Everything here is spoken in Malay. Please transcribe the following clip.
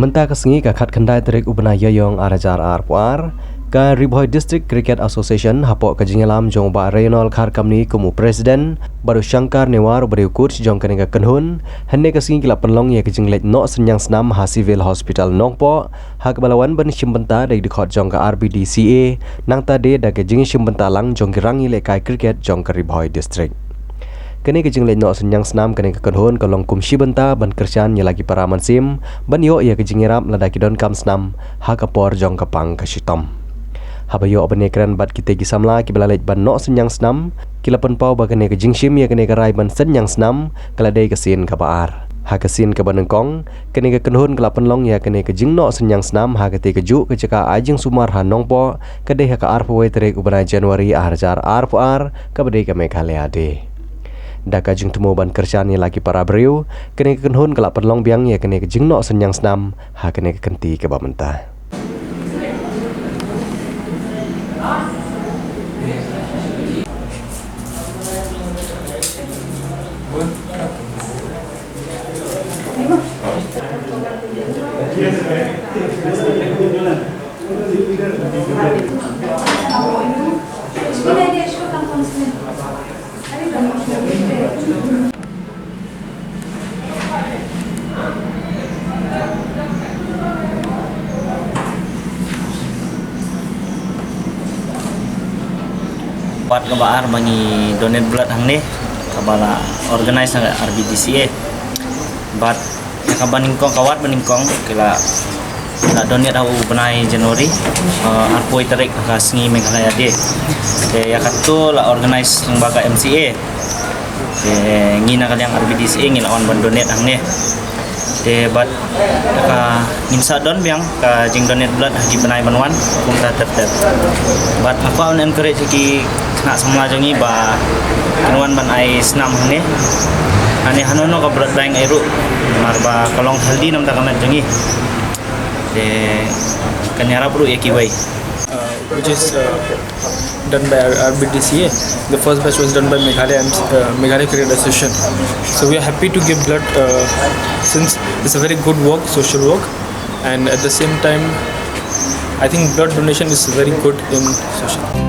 Mentah kesengi kakat kendai terik ubena yayong arajar arpuar ka Riboy District Cricket Association hapok kajingalam jong ba Reynol khar kamni kumu presiden baru Shankar Newar beri coach jong kanega kenhun henne kesengi kila penlong ya kajinglet no senyang senam ha civil hospital nongpo hak balawan ban shimbenta dari dikhot jong ka RBDCA nang tade da kajing shimbenta lang jong kirangi lekai cricket jong ka Riboy District. Kini kejing lenyok senyang senam kini kekenhun kolong kum shibenta ban kerjaan ya lagi para mansim ban yo ya kejing irap ladaki don kam senam ha kapor jong kapang kashitom. Habayo benekran bat kita gisamla ki balalet ban no senyang senam kila penpau bagane kejing shim ya kini karai ban senyang senam kaladai kesin kabaar. Ha kesin ke banengkong kini kekenhun kala penlong ya kini kejing no senyang senam ha kete keju keceka ajing sumar ha nongpo kedai ha ka arpu terik ubana Januari aharjar arpuar kabadai ka Meghalaya de. Daka jing temu ban kerjaan ni lagi para beriu kene kenhun kelak penlong biang ya kene jing nok senyang senam ha kene kenti ke bamenta. Buat kebaar bagi donate blood hang ni kabala organize na RBDCA but nakabaningkong kawat baningkong kila donate au benai Januari arpoi tarik kasngi Meghalaya de yakatu la organize lembaga MCA ngina kaliang RBDCA ngin on ban donate hang ni but ka insa don biang ka jing donate blood di benai banwan kum ta tetep but aku on encourage ki nak semula jongi ba kinuan ban ai senam ni ane hanono ka blood bank airu marba kolong healthy nam ta kamet jongi de kanyara bro ekiwai which is done by RBDCA. The first batch was done by Meghalaya Cricket Association. So we are happy to give blood since it's a very good work, social work, and at the same time I think blood donation is very good in social.